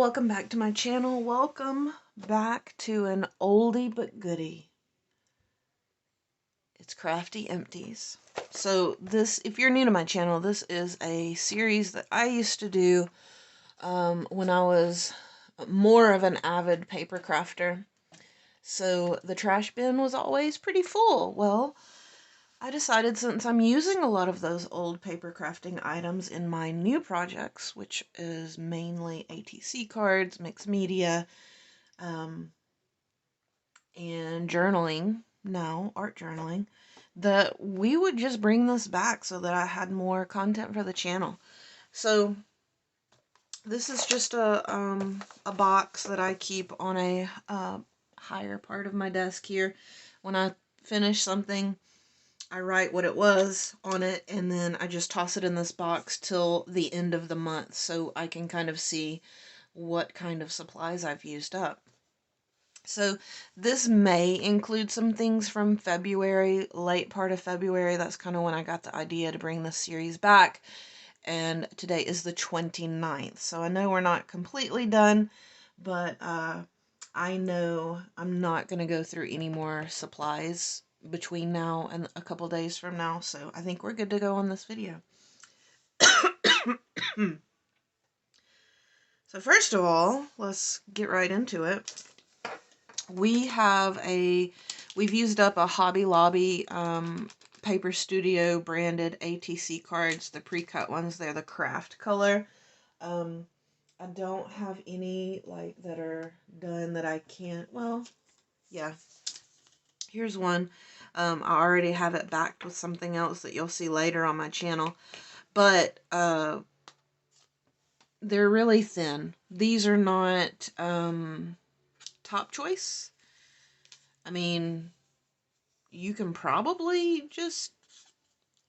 welcome back to my channel. Welcome back to an oldie but goodie. It's Crafty Empties. So this, if you're new to my channel, this is a series that I used to do when I was more of an avid paper crafter. So the trash bin was always pretty full. Well, I decided, since I'm using a lot of those old paper crafting items in my new projects, which is mainly ATC cards, mixed media, and journaling, now art journaling, that we would just bring this back so that I had more content for the channel. So this is just a box that I keep on a higher part of my desk here. When I finish something, I write what it was on it, and then I just toss it in this box till the end of the month so I can kind of see what kind of supplies I've used up. So this may include some things from February, late part of February. That's kind of when I got the idea to bring this series back. And today is the 29th. So I know we're not completely done, but I know I'm not going to go through any more supplies between now and a couple days from now. So I think we're good to go on this video. So first of all, let's get right into it. We've used up a Hobby Lobby Paper Studio branded ATC cards, the pre-cut ones. They're the craft color. I don't have any like that are done that I can't, well, yeah. Here's one. I already have it backed with something else that you'll see later on my channel. But they're really thin. These are not top choice. I mean, you can probably just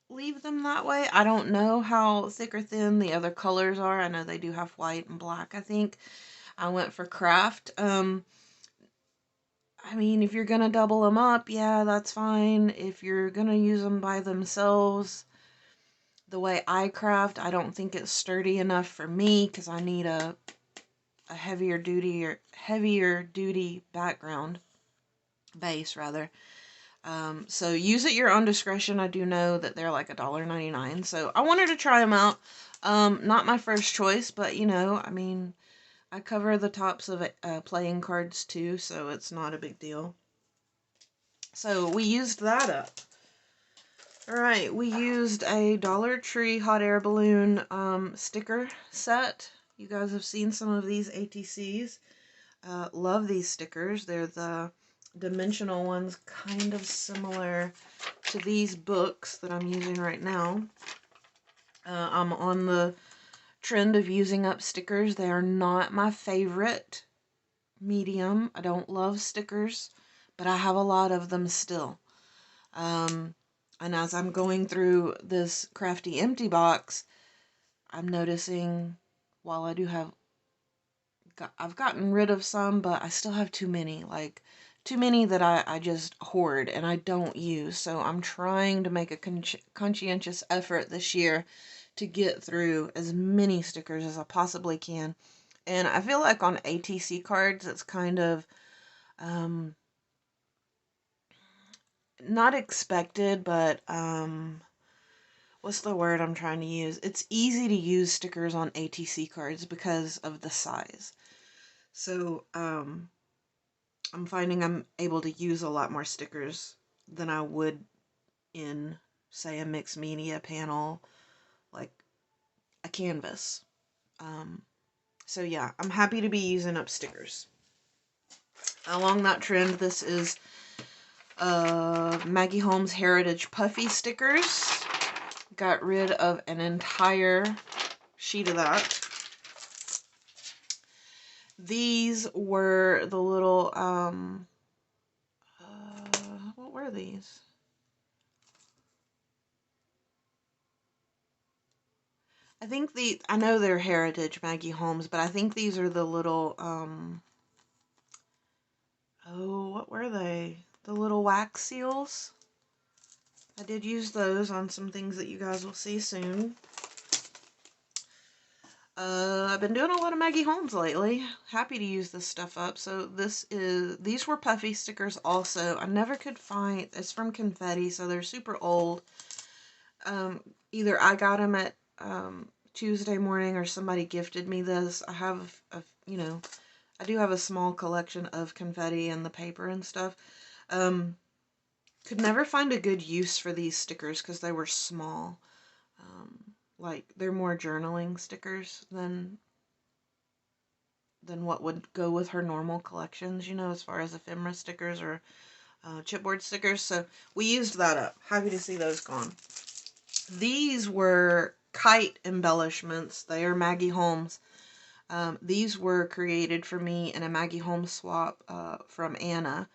leave them that way. I don't know how thick or thin the other colors are. I know they do have white and black, I think. I went for craft. I mean, if you're gonna double them up, yeah, that's fine. If you're gonna use them by themselves, the way I craft, I don't think it's sturdy enough for me because I need a heavier duty background, base rather. So use at your own discretion. I do know that they're like $1.99, so I wanted to try them out. Not my first choice, but you know, I mean, I cover the tops of playing cards too, so it's not a big deal. So we used that up. Alright, we used a Dollar Tree hot air balloon sticker set. You guys have seen some of these ATCs. Love these stickers. They're the dimensional ones, kind of similar to these books that I'm using right now. I'm on the trend of using up stickers. They are not my favorite medium. I don't love stickers, but I have a lot of them still. And as I'm going through this Crafty empty box, I'm noticing, while I do have, I've gotten rid of some, but I still have too many. Like, too many that I just hoard and I don't use. So I'm trying to make a conscientious effort this year to get through as many stickers as I possibly can. And I feel like on ATC cards, it's kind of, not expected, but, what's the word I'm trying to use? It's easy to use stickers on ATC cards because of the size. So, I'm finding I'm able to use a lot more stickers than I would in, say, a mixed media panel, like a canvas. So yeah, I'm happy to be using up stickers. Along that trend, this is Maggie Holmes Heritage Puffy stickers. Got rid of an entire sheet of that. These were the little, what were these? I think I know they're Heritage Maggie Holmes, but I think these are the little, oh, what were they? The little wax seals. I did use those on some things that you guys will see soon. I've been doing a lot of Maggie Holmes lately. Happy to use this stuff up. So these were puffy stickers also. I never could find, it's from Confetti, so they're super old. Either I got them at Tuesday morning or somebody gifted me this. I have, I do have a small collection of confetti and the paper and stuff. Could never find a good use for these stickers because they were small. Like, they're more journaling stickers than what would go with her normal collections, as far as ephemera stickers or chipboard stickers. So we used that up. Happy to see those gone. These were kite embellishments. They are Maggie Holmes. These were created for me in a Maggie Holmes swap from Anna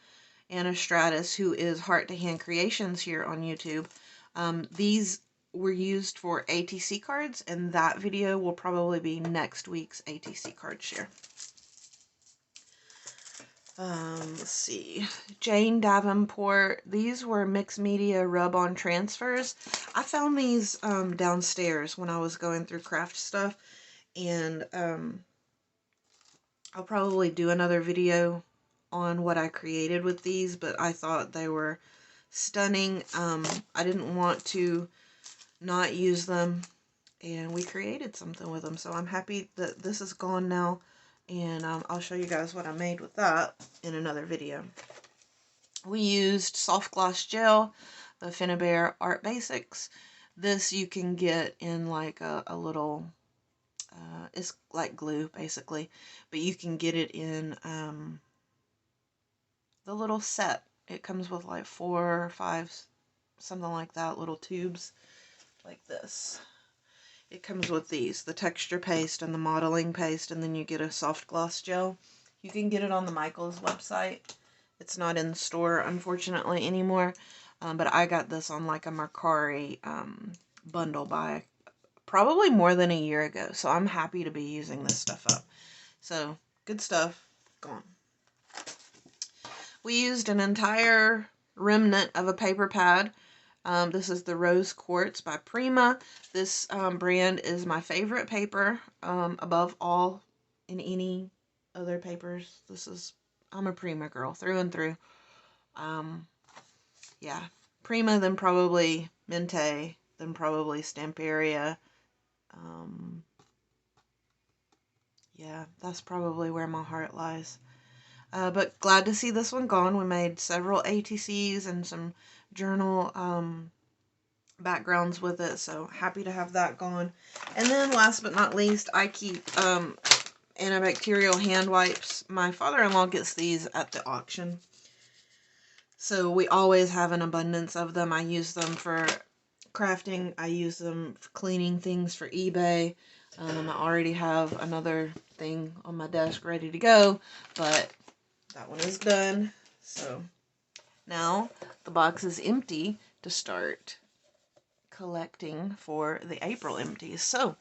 Stratus, who is Heart to Hand Creations here on YouTube. These were used for ATC cards, and that video will probably be next week's ATC card share. Let's see. Jane Davenport. These were mixed media rub-on transfers. I found these downstairs when I was going through craft stuff, and I'll probably do another video on what I created with these, but I thought they were stunning. I didn't want to not use them, and we created something with them, so I'm happy that this is gone now, and I'll show you guys what I made with that in another video. We used soft gloss gel, the Finnabair Art Basics. This you can get in like a little, it's like glue basically, but you can get it in the little set. It comes with like 4 or 5, something like that, little tubes like this. It comes with these, the texture paste and the modeling paste, and then you get a soft gloss gel. You can get it on the Michaels website. It's not in the store, unfortunately, anymore. But I got this on like a Mercari bundle by probably more than a year ago. So I'm happy to be using this stuff up. So, good stuff. Gone. We used an entire remnant of a paper pad. This is the Rose Quartz by Prima. This brand is my favorite paper above all in any other papers. I'm a Prima girl through and through. Yeah, Prima, then probably Mente, then probably Stamperia. Yeah, that's probably where my heart lies. But glad to see this one gone. We made several ATCs and some journal backgrounds with it, so happy to have that gone. And then last but not least, I keep antibacterial hand wipes. My father-in-law gets these at the auction, so we always have an abundance of them. I use them for crafting. I use them for cleaning things for eBay. I already have another thing on my desk ready to go, but that one is done. So now the box is empty to start collecting for the April empties. So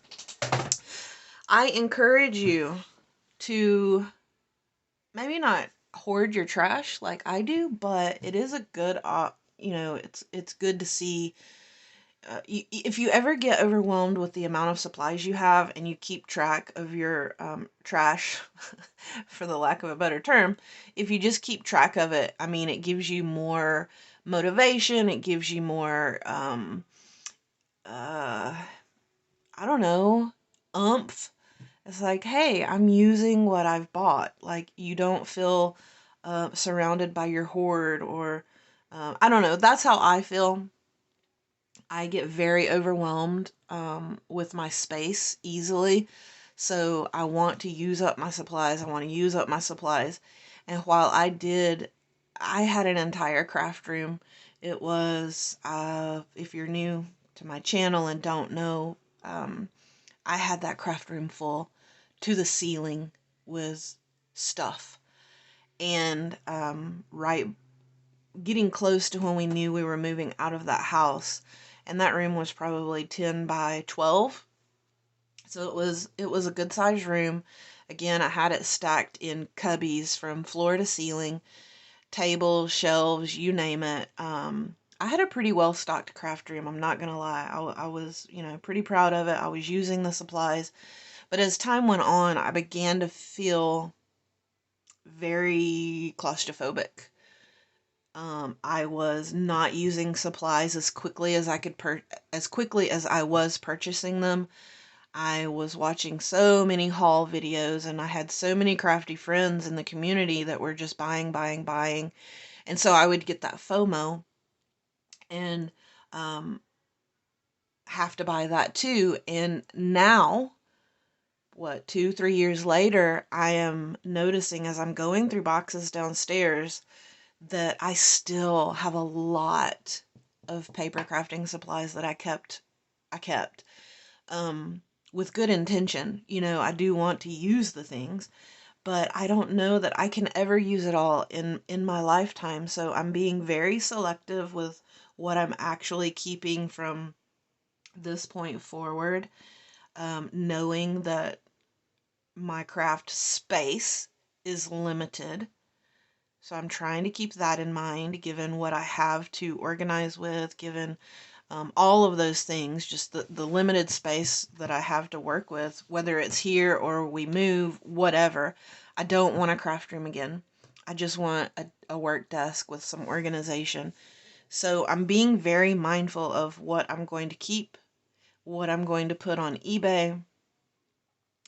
I encourage you to maybe not hoard your trash like I do, but it is a good it's good to see if you ever get overwhelmed with the amount of supplies you have and you keep track of your trash, for the lack of a better term, if you just keep track of it, I mean, it gives you more motivation, it gives you more I don't know, umph. It's like, hey, I'm using what I've bought. Like, you don't feel surrounded by your hoard, or I don't know. That's how I feel. I get very overwhelmed with my space easily. So I want to use up my supplies. I want to use up my supplies. And while I had an entire craft room. It was, if you're new to my channel and don't know, I had that craft room full to the ceiling with stuff. And right, getting close to when we knew we were moving out of that house, and that room was probably 10 by 12. So it was a good sized room. Again, I had it stacked in cubbies from floor to ceiling, tables, shelves, you name it. I had a pretty well stocked craft room, I'm not gonna lie. I was, pretty proud of it. I was using the supplies, But as time went on, I began to feel very claustrophobic. I was not using supplies as quickly as I could as quickly as I was purchasing them. I was watching so many haul videos, and I had so many crafty friends in the community that were just buying, buying, buying. And so I would get that FOMO and um, have to buy that too. And now, what, 2, 3 years later, I am noticing as I'm going through boxes downstairs that I still have a lot of paper crafting supplies that I kept with good intention. You know, I do want to use the things, but I don't know that I can ever use it all in my lifetime. So I'm being very selective with what I'm actually keeping from this point forward, knowing that my craft space is limited. So I'm trying to keep that in mind, given what I have to organize with, given all of those things, just the limited space that I have to work with, whether it's here or we move, whatever. I don't want a craft room again. I just want a work desk with some organization. So I'm being very mindful of what I'm going to keep, what I'm going to put on eBay.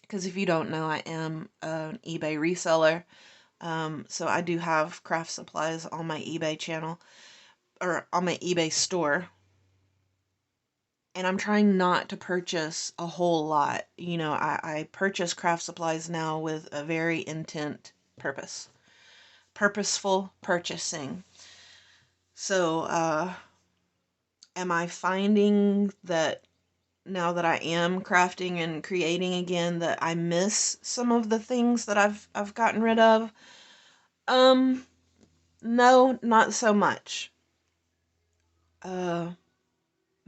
Because if you don't know, I am an eBay reseller. So I do have craft supplies on my eBay channel, or on my eBay store. And I'm trying not to purchase a whole lot. You know, I purchase craft supplies now with a very intent purpose. Purposeful purchasing. So, am I finding that now that I am crafting and creating again, that I miss some of the things that I've gotten rid of? No, not so much. Uh,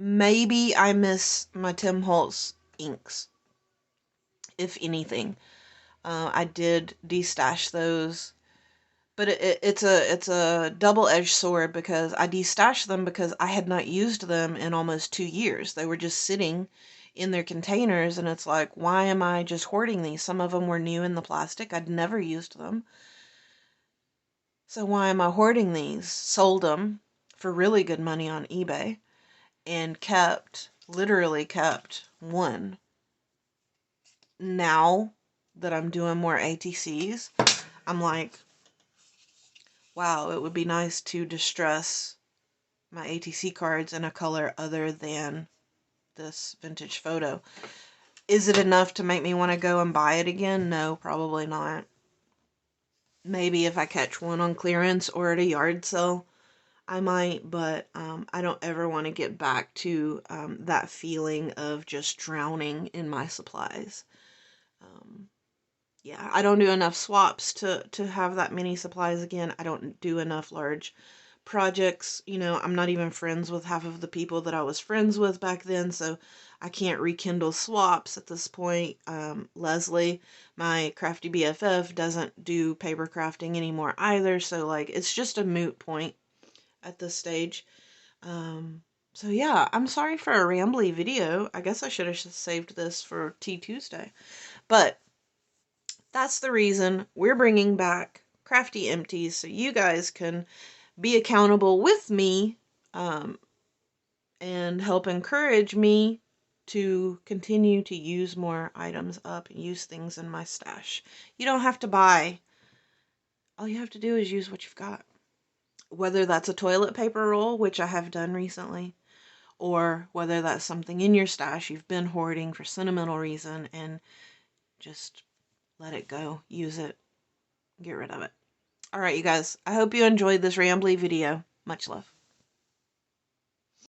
Maybe I miss my Tim Holtz inks, if anything. I did destash those, but it's a double-edged sword, because I destashed them because I had not used them in almost 2 years. They were just sitting in their containers, and it's like, why am I just hoarding these? Some of them were new in the plastic. I'd never used them. So why am I hoarding these? Sold them for really good money on eBay, and literally kept one. Now that I'm doing more ATCs, I'm like, wow, it would be nice to distress my ATC cards in a color other than this vintage photo. Is it enough to make me want to go and buy it again? No, probably not. Maybe if I catch one on clearance or at a yard sale, I might, but I don't ever want to get back to that feeling of just drowning in my supplies. Yeah, I don't do enough swaps to have that many supplies again. I don't do enough large projects. You know, I'm not even friends with half of the people that I was friends with back then, so I can't rekindle swaps at this point. Leslie, my crafty BFF, doesn't do paper crafting anymore either, so like it's just a moot point at this stage. So yeah, I'm sorry for a rambly video. I guess I should have saved this for Tea Tuesday. But that's the reason we're bringing back Crafty Empties, so you guys can be accountable with me, and help encourage me to continue to use more items up and use things in my stash. You don't have to buy. All you have to do is use what you've got. Whether that's a toilet paper roll, which I have done recently, or whether that's something in your stash you've been hoarding for sentimental reason, and just let it go. Use it. Get rid of it. Alright, you guys. I hope you enjoyed this rambly video. Much love.